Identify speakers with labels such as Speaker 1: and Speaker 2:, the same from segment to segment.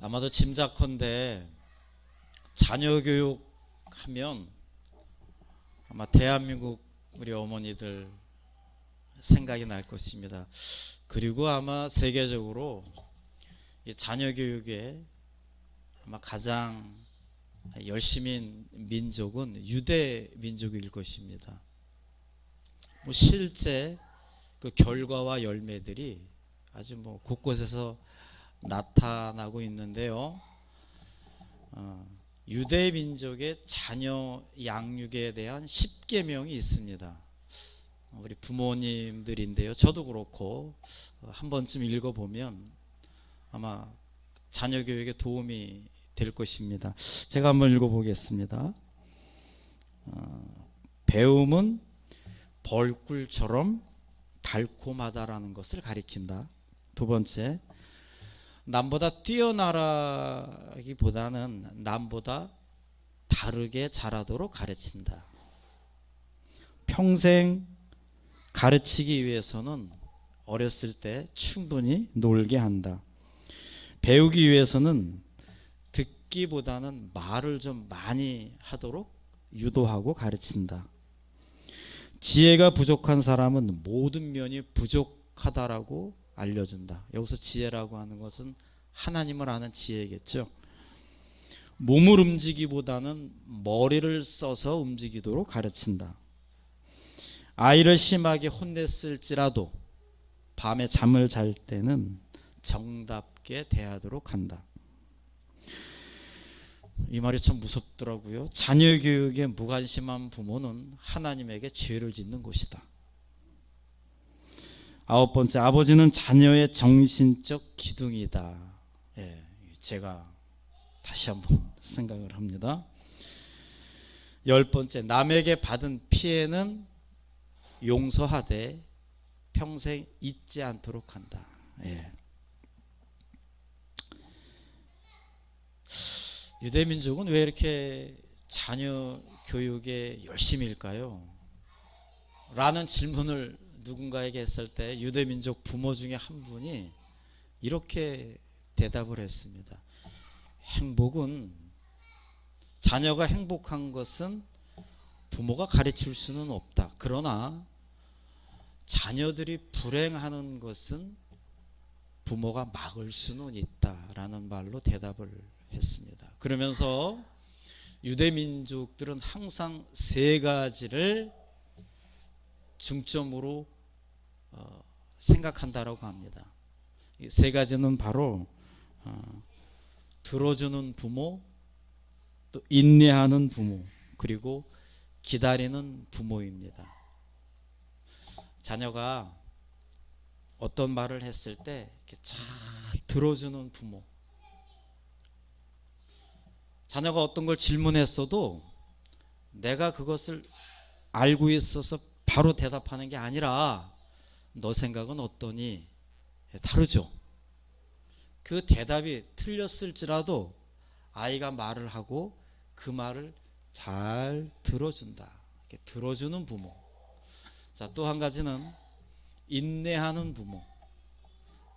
Speaker 1: 아마도 짐작컨대 자녀 교육하면 아마 대한민국 우리 어머니들 생각이 날 것입니다. 그리고 아마 세계적으로 이 자녀 교육에 아마 가장 열심인 민족은 유대 민족일 것입니다. 실제 그 결과와 열매들이 아주 곳곳에서 나타나고 있는데요. 유대 민족의 자녀 양육에 대한 10계명이 있습니다. 우리 부모님들인데요. 저도 그렇고 한 번쯤 읽어보면 아마 자녀 교육에 도움이 될 것입니다. 제가 한번 읽어보겠습니다. 배움은 벌꿀처럼 달콤하다라는 것을 가리킨다. 두 번째, 남보다 뛰어나라기보다는 남보다 다르게 자라도록 가르친다. 평생 가르치기 위해서는 어렸을 때 충분히 놀게 한다. 배우기 위해서는 듣기보다는 말을 좀 많이 하도록 유도하고 가르친다. 지혜가 부족한 사람은 모든 면이 부족하다라고 알려준다. 여기서 지혜라고 하는 것은 하나님을 아는 지혜겠죠. 몸을 움직이기보다는 머리를 써서 움직이도록 가르친다. 아이를 심하게 혼냈을지라도 밤에 잠을 잘 때는 정답게 대하도록 한다. 이 말이 참 무섭더라고요. 자녀 교육에 무관심한 부모는 하나님에게 죄를 짓는 것이다. 아홉 번째, 아버지는 자녀의 정신적 기둥이다. 제가 다시 한번 생각을 합니다. 열 번째, 남에게 받은 피해는 용서하되 평생 잊지 않도록 한다. 유대민족은 왜 이렇게 자녀 교육에 열심일까요? 라는 질문을 누군가에게 했을 때 유대민족 부모 중에 한 분이 이렇게 대답을 했습니다. 행복은, 자녀가 행복한 것은 부모가 가르칠 수는 없다. 그러나 자녀들이 불행하는 것은 부모가 막을 수는 있다라는 말로 대답을 했습니다. 그러면서 유대민족들은 항상 세 가지를 중점으로 생각한다라고 합니다. 이 세 가지는 바로 들어주는 부모, 또 인내하는 부모, 그리고 기다리는 부모입니다. 자녀가 어떤 말을 했을 때 잘 들어주는 부모, 자녀가 어떤 걸 질문했어도 내가 그것을 알고 있어서 바로 대답하는 게 아니라 너 생각은 어떠니? 다르죠. 그 대답이 틀렸을지라도 아이가 말을 하고 그 말을 잘 들어준다. 들어주는 부모. 자, 또 한 가지는 인내하는 부모.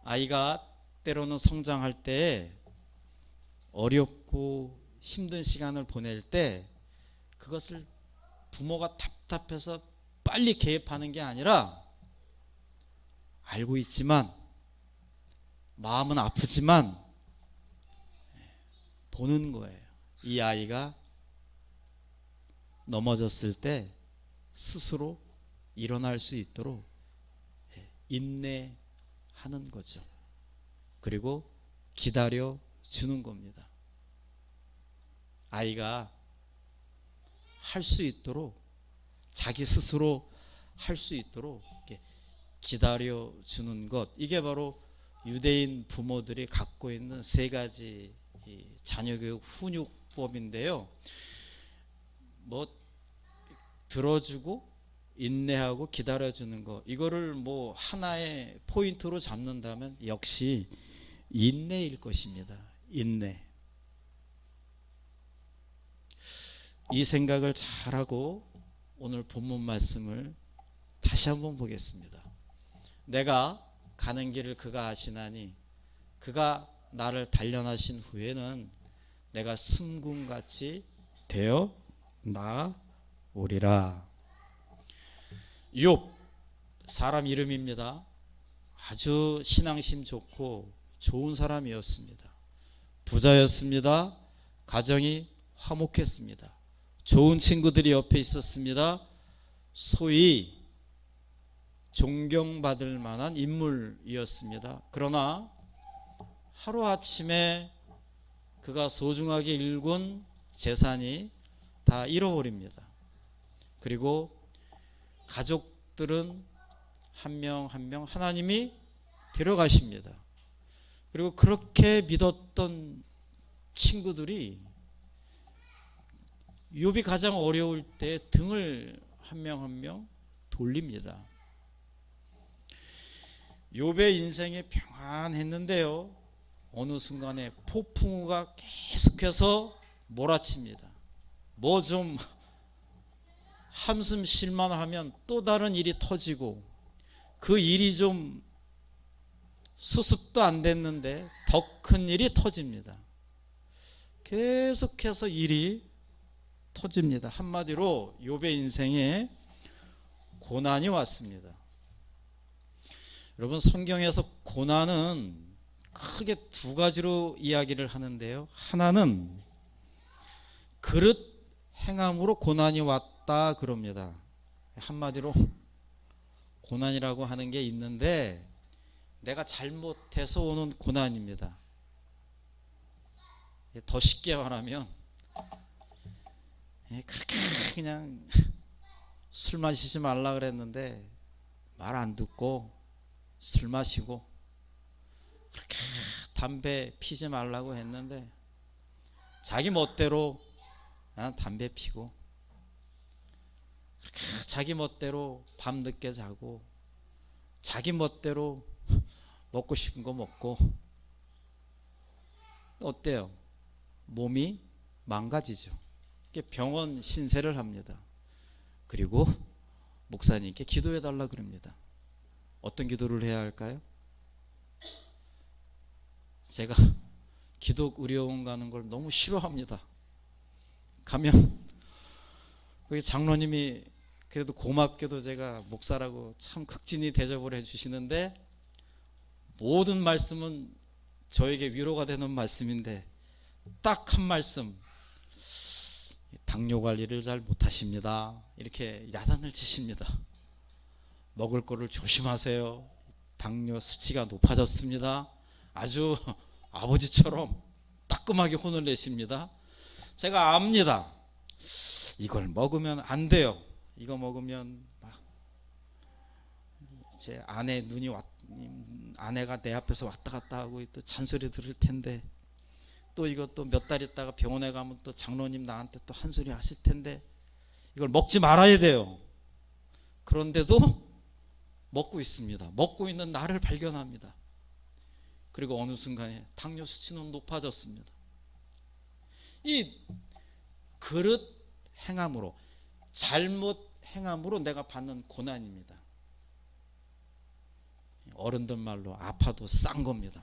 Speaker 1: 아이가 때로는 성장할 때 어렵고 힘든 시간을 보낼 때 그것을 부모가 답답해서 빨리 개입하는 게 아니라 알고 있지만 마음은 아프지만 보는 거예요. 이 아이가 넘어졌을 때 스스로 일어날 수 있도록 인내하는 거죠. 그리고 기다려 주는 겁니다. 아이가 할 수 있도록, 자기 스스로 할 수 있도록 기다려 주는 것, 이게 바로 유대인 부모들이 갖고 있는 세 가지 자녀교육 훈육법인데요. 들어주고 인내하고 기다려주는 것, 이거를 하나의 포인트로 잡는다면 역시 인내일 것입니다. 인내. 이 생각을 잘하고 오늘 본문 말씀을 다시 한번 보겠습니다. 내가 가는 길을 그가 아시나니 그가 나를 단련하신 후에는 내가 승군같이 되어 나오리라. 욥 사람 이름입니다. 아주 신앙심 좋고 좋은 사람이었습니다. 부자였습니다. 가정이 화목했습니다. 좋은 친구들이 옆에 있었습니다. 소위 존경받을 만한 인물이었습니다. 그러나 하루아침에 그가 소중하게 일군 재산이 다 잃어버립니다. 그리고 가족들은 한 명 한 명 하나님이 데려가십니다. 그리고 그렇게 믿었던 친구들이 욥이 가장 어려울 때 등을 한 명 한 명 돌립니다. 욥의 인생이 평안했는데요, 어느 순간에 폭풍우가 계속해서 몰아칩니다. 뭐 좀 한숨 쉴만 하면 또 다른 일이 터지고, 그 일이 좀 수습도 안 됐는데 더 큰 일이 터집니다. 계속해서 일이 터집니다. 한마디로 욥의 인생에 고난이 왔습니다. 여러분, 성경에서 고난은 크게 두 가지로 이야기를 하는데요, 하나는 그릇 행함으로 고난이 왔다 그럽니다. 한마디로 고난이라고 하는 게 있는데 내가 잘못해서 오는 고난입니다. 더 쉽게 말하면 그렇게 그냥 술 마시지 말라 그랬는데 말 안 듣고 술 마시고, 그렇게 담배 피지 말라고 했는데 자기 멋대로 나는 담배 피고, 그렇게 자기 멋대로 밤늦게 자고, 자기 멋대로 먹고 싶은 거 먹고, 어때요? 몸이 망가지죠. 병원 신세를 합니다. 그리고 목사님께 기도해 달라 그럽니다. 어떤 기도를 해야 할까요? 제가 기독 의료원 가는 걸 너무 싫어합니다. 가면 거기 장로님이 그래도 고맙게도 제가 목사라고 참 극진히 대접을 해주시는데, 모든 말씀은 저에게 위로가 되는 말씀인데 딱 한 말씀, 당뇨 관리를 잘 못하십니다, 이렇게 야단을 치십니다. 먹을 거를 조심하세요. 당뇨 수치가 높아졌습니다. 아주 아버지처럼 따끔하게 혼을 내십니다. 제가 압니다. 이걸 먹으면 안 돼요. 이거 먹으면 막 제 아내 눈이 아내가 내 앞에서 왔다 갔다 하고 또 잔소리 들을 텐데, 또 이것도 몇 달 있다가 병원에 가면 또 장로님 나한테 또 한 소리 하실 텐데 이걸 먹지 말아야 돼요. 그런데도 먹고 있습니다. 먹고 있는 나를 발견합니다. 그리고 어느 순간에 당뇨 수치는 높아졌습니다. 이 그릇 행함으로, 잘못 행함으로 내가 받는 고난입니다. 어른들 말로 아파도 싼 겁니다.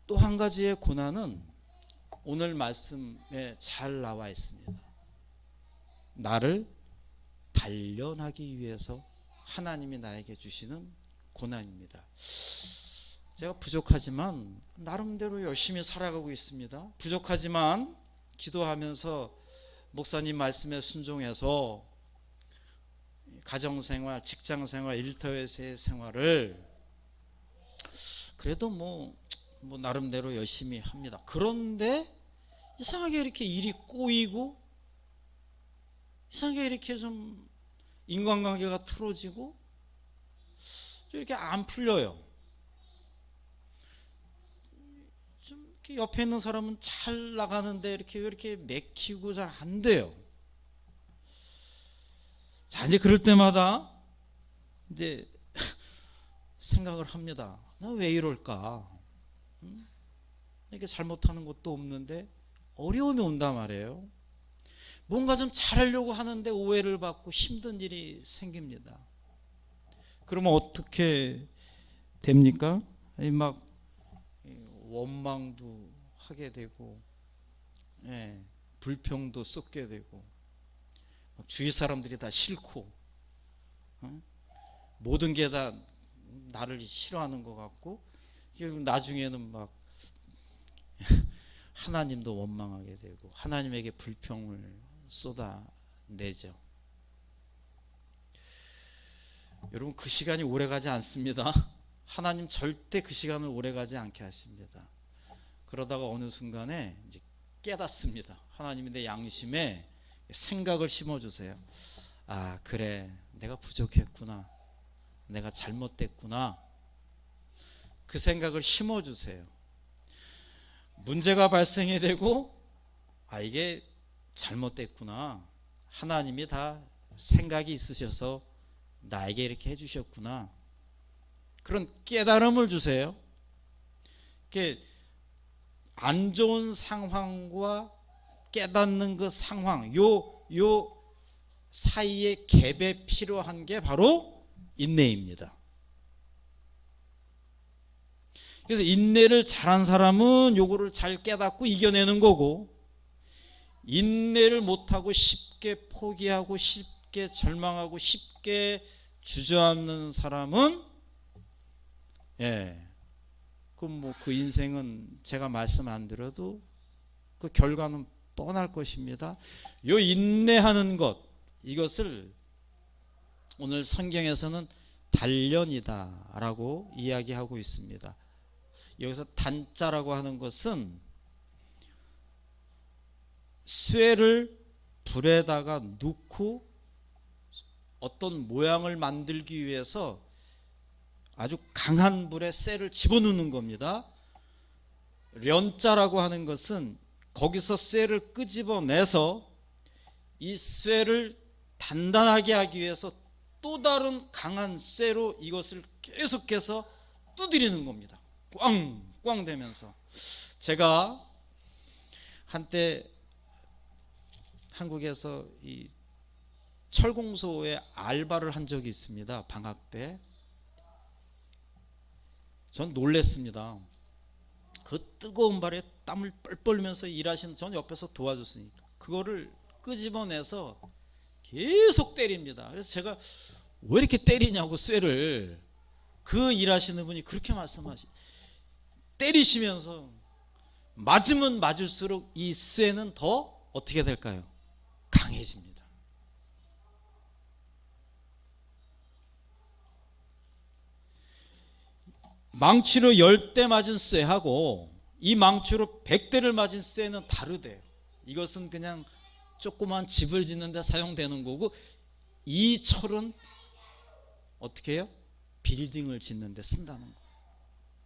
Speaker 1: 또 한 가지의 고난은 오늘 말씀에 잘 나와 있습니다. 나를 단련하기 위해서 하나님이 나에게 주시는 고난입니다. 제가 부족하지만 나름대로 열심히 살아가고 있습니다. 부족하지만 기도하면서 목사님 말씀에 순종해서 가정생활, 직장생활, 일터에서의 생활을 그래도 뭐 나름대로 열심히 합니다. 그런데 이상하게 이렇게 일이 꼬이고, 이상하게 이렇게 좀 인간관계가 틀어지고 좀 이렇게 안 풀려요. 좀 이렇게 옆에 있는 사람은 잘 나가는데 이렇게 맥히고 잘 안 돼요. 자, 이제 그럴 때마다 이제 생각을 합니다. 나 왜 이럴까? 이렇게 잘못하는 것도 없는데 어려움이 온단 말이에요. 뭔가 좀 잘하려고 하는데 오해를 받고 힘든 일이 생깁니다. 그러면 어떻게 됩니까? 막 원망도 하게 되고, 예, 불평도 쏟게 되고, 주위 사람들이 다 싫고, 모든 게 다 나를 싫어하는 것 같고, 나중에는 막 하나님도 원망하게 되고 하나님에게 불평을 쏟아내죠. 여러분, 그 시간이 오래가지 않습니다. 하나님 절대 그 시간을 오래가지 않게 하십니다. 그러다가 어느 순간에 이제 깨닫습니다. 하나님이 내 양심에 생각을 심어주세요. 아, 그래, 내가 부족했구나, 내가 잘못됐구나. 그 생각을 심어주세요. 문제가 발생이 되고, 아, 이게 잘못됐구나, 하나님이 다 생각이 있으셔서 나에게 이렇게 해주셨구나, 그런 깨달음을 주세요. 안 좋은 상황과 깨닫는 그 상황, 요 사이에 갭에 필요한 게 바로 인내입니다. 그래서 인내를 잘한 사람은 요거를 잘 깨닫고 이겨내는 거고, 인내를 못하고 쉽게 포기하고 쉽게 절망하고 쉽게 주저앉는 사람은, 그 인생은 제가 말씀 안 드려도 그 결과는 뻔할 것입니다. 요 인내하는 것, 이것을 오늘 성경에서는 단련이다라고 이야기하고 있습니다. 여기서 단자라고 하는 것은 쇠를 불에다가 넣고 어떤 모양을 만들기 위해서 아주 강한 불에 쇠를 집어넣는 겁니다. 련자라고 하는 것은 거기서 쇠를 끄집어내서 이 쇠를 단단하게 하기 위해서 또 다른 강한 쇠로 이것을 계속해서 두드리는 겁니다. 꽝꽝 되면서. 제가 한때 한국에서 이 철공소에 알바를 한 적이 있습니다. 방학 때. 전 놀랬습니다. 그 뜨거운 발에 땀을 뻘뻘 흘면서 일하시는 전 옆에서 도와줬으니까 그거를 끄집어내서 계속 때립니다. 그래서 제가 왜 이렇게 때리냐고, 쇠를. 그 일하시는 분이 그렇게 때리시면서 맞으면 맞을수록 이 쇠는 더 어떻게 될까요? 강해집니다. 망치로 10대 맞은 쇠하고 이 망치로 100대를 맞은 쇠는 다르대요. 이것은 그냥 조그만 집을 짓는 데 사용되는 거고, 이 철은 어떻게 해요? 빌딩을 짓는 데 쓴다는 거예요.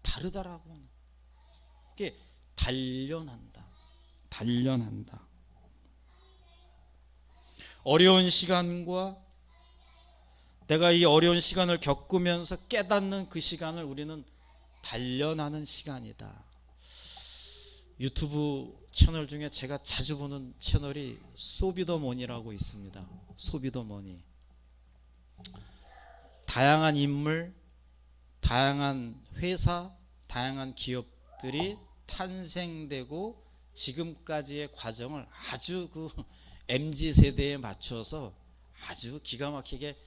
Speaker 1: 다르다라고. 이게 단련한다. 어려운 시간과 내가 이 어려운 시간을 겪으면서 깨닫는 그 시간을 우리는 단련하는 시간이다. 유튜브 채널 중에 제가 자주 보는 채널이 소비더머니라고 있습니다. 소비더머니. 다양한 인물, 다양한 회사, 다양한 기업들이 탄생되고 지금까지의 과정을 아주 그 MZ세대에 맞춰서 아주 기가 막히게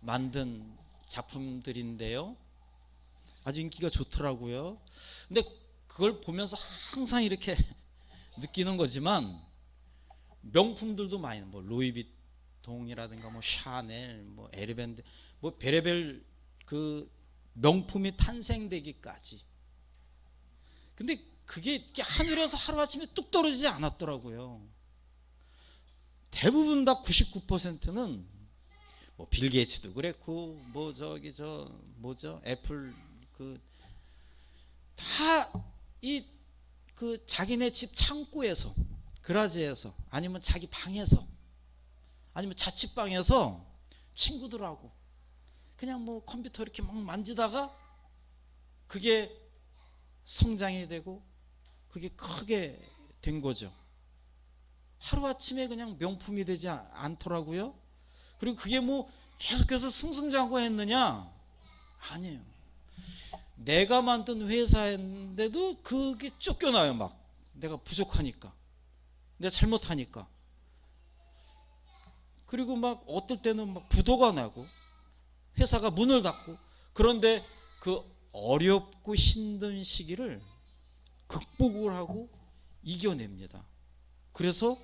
Speaker 1: 만든 작품들인데요. 아주 인기가 좋더라고요. 근데 그걸 보면서 항상 이렇게 느끼는 거지만, 명품들도 많이, 뭐 루이비통이라든가 뭐 샤넬, 뭐 에르밴드, 뭐 별의별 그 명품이 탄생되기까지. 근데 그게 하늘에서 하루아침에 뚝 떨어지지 않았더라고요. 대부분 다 99%는 뭐 빌 게이츠도 그랬고, 뭐 저기 저 뭐죠, 애플, 그 다 이 그 자기네 집 창고에서, 그라지에서, 아니면 자기 방에서, 아니면 자취방에서 친구들하고 그냥 뭐 컴퓨터 이렇게 막 만지다가 그게 성장이 되고 그게 크게 된 거죠. 하루아침에 그냥 명품이 되지 않더라고요. 그리고 그게 뭐 계속해서 승승장구했느냐? 아니에요. 내가 만든 회사인데도 그게 쫓겨나요. 막 내가 부족하니까, 내가 잘못하니까. 그리고 막 어떨 때는 막 부도가 나고 회사가 문을 닫고. 그런데 그 어렵고 힘든 시기를 극복을 하고 이겨냅니다. 그래서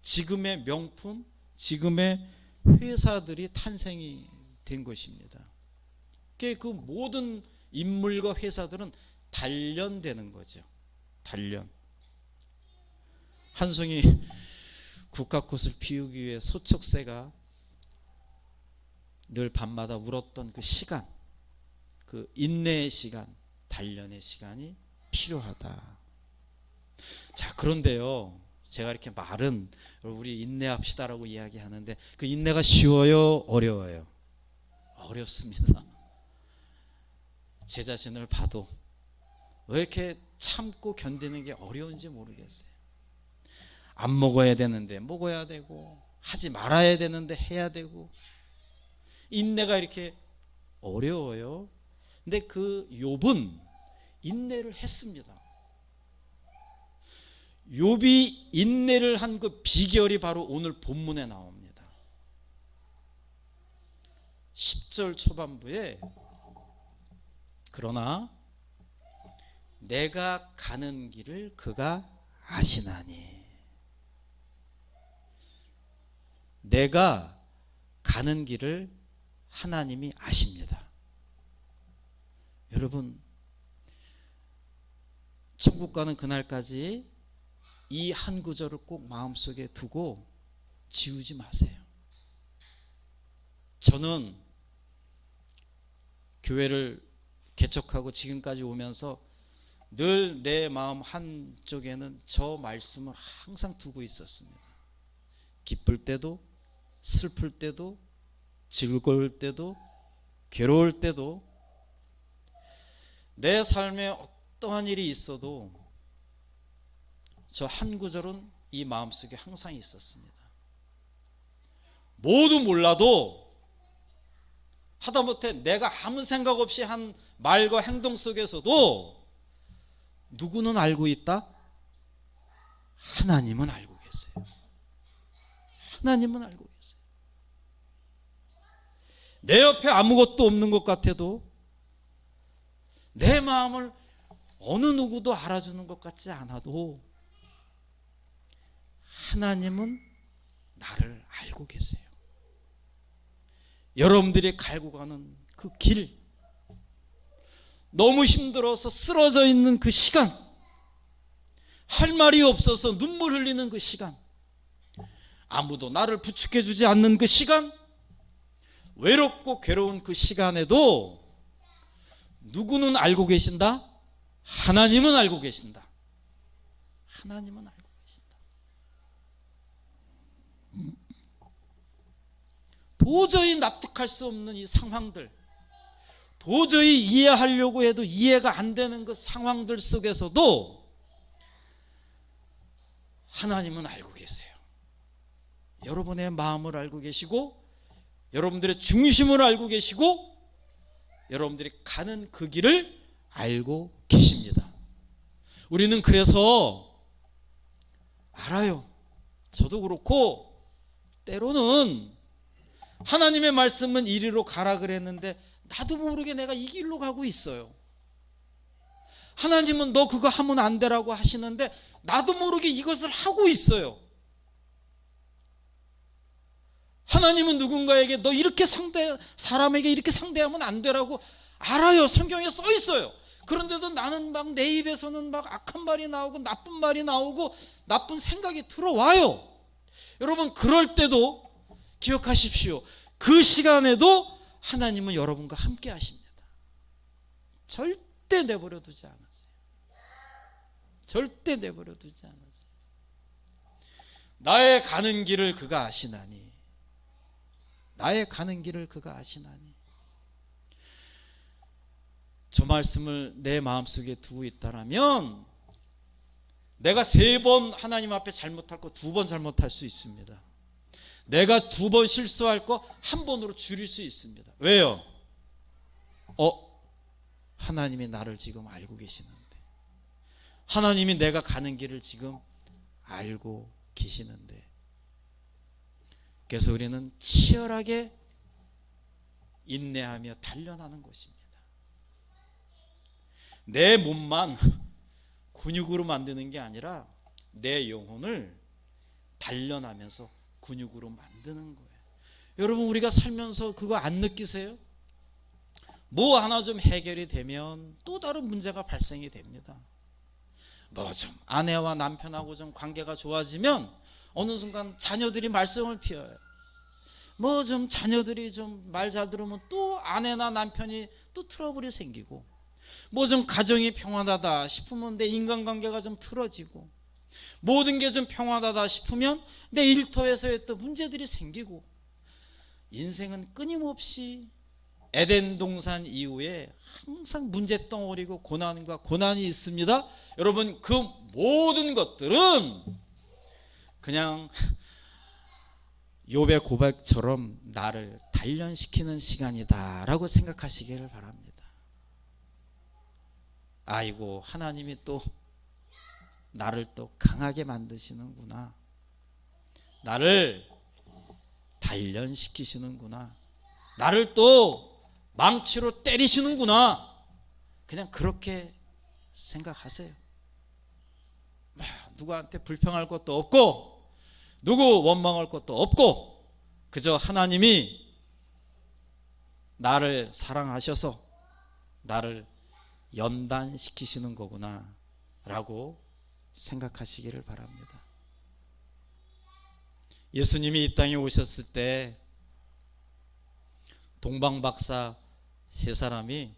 Speaker 1: 지금의 명품, 지금의 회사들이 탄생이 된 것입니다. 그 모든 인물과 회사들은 단련되는 거죠. 단련. 한 송이 국화꽃을 피우기 위해 소촉새가 늘 밤마다 울었던 그 시간, 그 인내의 시간, 단련의 시간이 필요하다. 자, 그런데요, 제가 이렇게 말은 우리 인내합시다라고 이야기하는데 그 인내가 쉬워요, 어려워요? 어렵습니다. 제 자신을 봐도 왜 이렇게 참고 견디는 게 어려운지 모르겠어요. 안 먹어야 되는데 먹어야 되고, 하지 말아야 되는데 해야 되고, 인내가 이렇게 어려워요. 근데 그 욥은 인내를 했습니다. 욥이 인내를 한 그 비결이 바로 오늘 본문에 나옵니다. 10절 초반부에 그러나 내가 가는 길을 그가 아시나니. 내가 가는 길을 하나님이 아십니다. 여러분, 천국 가는 그날까지 이 한 구절을 꼭 마음속에 두고 지우지 마세요. 저는 교회를 개척하고 지금까지 오면서 늘 내 마음 한쪽에는 저 말씀을 항상 두고 있었습니다. 기쁠 때도, 슬플 때도, 즐거울 때도, 괴로울 때도, 내 삶에 어떠한 일이 있어도 저 한 구절은 이 마음속에 항상 있었습니다. 모두 몰라도 하다못해 내가 아무 생각 없이 한 말과 행동 속에서도 누구는 알고 있다? 하나님은 알고 계세요. 하나님은 알고 계세요. 내 옆에 아무것도 없는 것 같아도 내 마음을 어느 누구도 알아주는 것 같지 않아도 하나님은 나를 알고 계세요. 여러분들이 갈고 가는 그 길, 너무 힘들어서 쓰러져 있는 그 시간, 할 말이 없어서 눈물 흘리는 그 시간, 아무도 나를 부축해 주지 않는 그 시간, 외롭고 괴로운 그 시간에도 누구는 알고 계신다? 하나님은 알고 계신다. 하나님은 알고 계신다. 도저히 납득할 수 없는 이 상황들, 도저히 이해하려고 해도 이해가 안 되는 그 상황들 속에서도 하나님은 알고 계세요. 여러분의 마음을 알고 계시고, 여러분들의 중심을 알고 계시고, 여러분들이 가는 그 길을 알고 계십니다. 우리는 그래서 알아요. 저도 그렇고 때로는 하나님의 말씀은 이리로 가라 그랬는데 나도 모르게 내가 이 길로 가고 있어요. 하나님은 너 그거 하면 안 되라고 하시는데 나도 모르게 이것을 하고 있어요. 하나님은 누군가에게 너 이렇게 사람에게 이렇게 상대하면 안 되라고 알아요. 성경에 써 있어요. 그런데도 나는 막 내 입에서는 막 악한 말이 나오고 나쁜 말이 나오고 나쁜 생각이 들어와요. 여러분, 그럴 때도 기억하십시오. 그 시간에도 하나님은 여러분과 함께 하십니다. 절대 내버려 두지 않았어요. 절대 내버려 두지 않았어요. 나의 가는 길을 그가 아시나니. 나의 가는 길을 그가 아시나니. 저 말씀을 내 마음속에 두고 있다라면 내가 3번 하나님 앞에 잘못할 거 2번 잘못할 수 있습니다. 내가 2번 실수할 거 1번으로 줄일 수 있습니다. 왜요? 하나님이 나를 지금 알고 계시는데, 하나님이 내가 가는 길을 지금 알고 계시는데, 그래서 우리는 치열하게 인내하며 단련하는 것입니다. 내 몸만 근육으로 만드는 게 아니라 내 영혼을 단련하면서 근육으로 만드는 거예요. 여러분, 우리가 살면서 그거 안 느끼세요? 뭐 하나 좀 해결이 되면 또 다른 문제가 발생이 됩니다. 뭐 좀 아내와 남편하고 좀 관계가 좋아지면 어느 순간 자녀들이 말썽을 피워요. 뭐 좀 자녀들이 좀 말 잘 들으면 또 아내나 남편이 또 트러블이 생기고, 뭐 좀 가정이 평안하다 싶으면 내 인간관계가 좀 틀어지고, 모든 게 좀 평안하다 싶으면 내 일터에서의 또 문제들이 생기고, 인생은 끊임없이 에덴 동산 이후에 항상 문제덩어리고 고난과 고난이 있습니다. 여러분, 그 모든 것들은 그냥 욥의 고백처럼 나를 단련시키는 시간이다라고 생각하시기를 바랍니다. 아이고, 하나님이 또 나를 또 강하게 만드시는구나, 나를 단련시키시는구나, 나를 또 망치로 때리시는구나, 그냥 그렇게 생각하세요. 누구한테 불평할 것도 없고 누구 원망할 것도 없고, 그저 하나님이 나를 사랑하셔서 나를 연단시키시는 거구나 라고 생각하시기를 바랍니다. 예수님이 이 땅에 오셨을 때 동방박사 세 사람이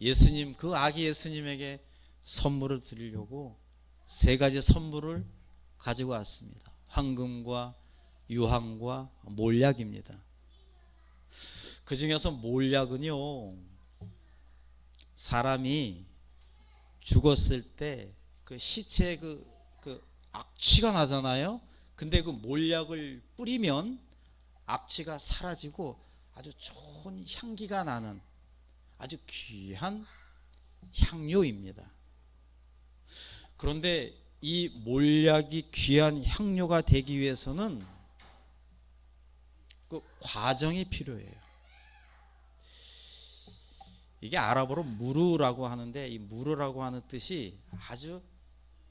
Speaker 1: 예수님, 그 아기 예수님에게 선물을 드리려고 세 가지 선물을 가지고 왔습니다. 황금과 유황과 몰약입니다. 그 중에서 몰약은요, 사람이 죽었을 때 그 시체에 그 악취가 나잖아요. 근데 그 몰약을 뿌리면 악취가 사라지고 아주 좋은 향기가 나는 아주 귀한 향료입니다. 그런데 이 몰약이 귀한 향료가 되기 위해서는 그 과정이 필요해요. 이게 아랍어로 무르라고 하는데, 이 무르라고 하는 뜻이 아주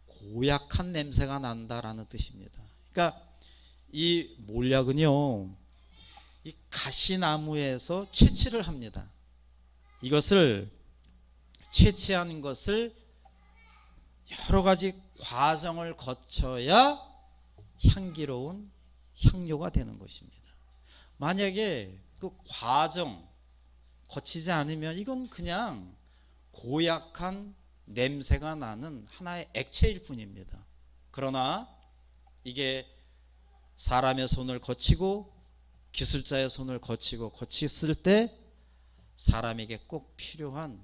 Speaker 1: 고약한 냄새가 난다라는 뜻입니다. 그러니까 이 몰약은요, 이 가시나무에서 채취를 합니다. 이것을 채취하는 것을 여러 가지 과정을 거쳐야 향기로운 향료가 되는 것입니다. 만약에 그 과정 거치지 않으면 이건 그냥 고약한 냄새가 나는 하나의 액체일 뿐입니다. 그러나 이게 사람의 손을 거치고 기술자의 손을 거쳤을 때 사람에게 꼭 필요한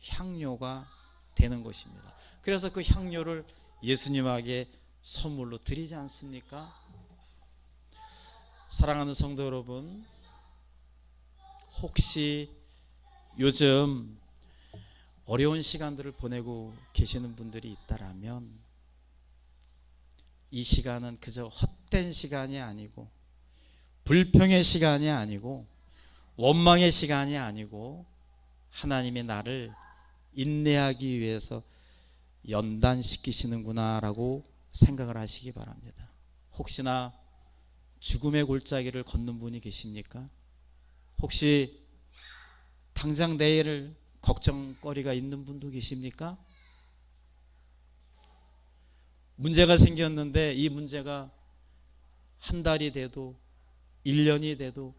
Speaker 1: 향료가 되는 것입니다. 그래서 그 향료를 예수님에게 선물로 드리지 않습니까? 사랑하는 성도 여러분, 혹시 요즘 어려운 시간들을 보내고 계시는 분들이 있다라면, 이 시간은 그저 헛된 시간이 아니고 불평의 시간이 아니고 원망의 시간이 아니고 하나님이 나를 인내하기 위해서 연단시키시는구나 라고 생각을 하시기 바랍니다. 혹시나 죽음의 골짜기를 걷는 분이 계십니까? 혹시 당장 내일을 걱정거리가 있는 분도 계십니까? 문제가 생겼는데 이 문제가 한 달이 돼도 1년이 돼도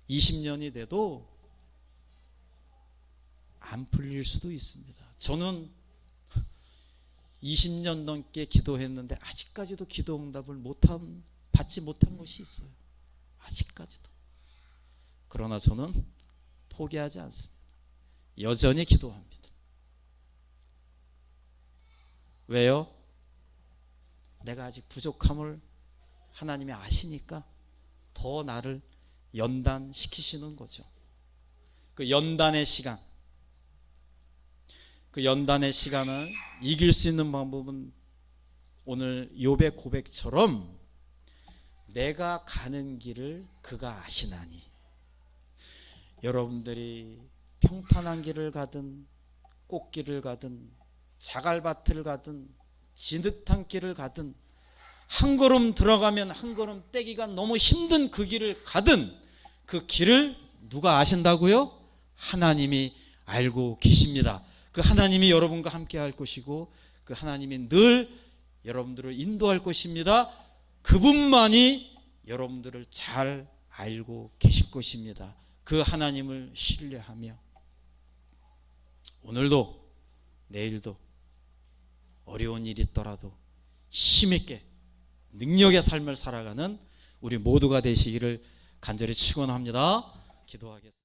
Speaker 1: 20년이 돼도 안 풀릴 수도 있습니다. 저는 20년 넘게 기도했는데 아직까지도 기도 응답을 받지 못한 것이 있어요. 아직까지도. 그러나 저는 포기하지 않습니다. 여전히 기도합니다. 왜요? 내가 아직 부족함을 하나님이 아시니까 더 나를 연단시키시는 거죠. 그 연단의 시간, 그 연단의 시간을 이길 수 있는 방법은 오늘 욥의 고백처럼 내가 가는 길을 그가 아시나니, 여러분들이 평탄한 길을 가든 꽃길을 가든 자갈밭을 가든 진흙탕 길을 가든 한 걸음 들어가면 한 걸음 떼기가 너무 힘든 그 길을 가든 그 길을 누가 아신다고요? 하나님이 알고 계십니다. 그 하나님이 여러분과 함께 할 것이고 그 하나님이 늘 여러분들을 인도할 것입니다. 그분만이 여러분들을 잘 알고 계실 것입니다. 그 하나님을 신뢰하며 오늘도 내일도 어려운 일이 있더라도 힘있게 능력의 삶을 살아가는 우리 모두가 되시기를 간절히 축원합니다. 기도하겠습니다.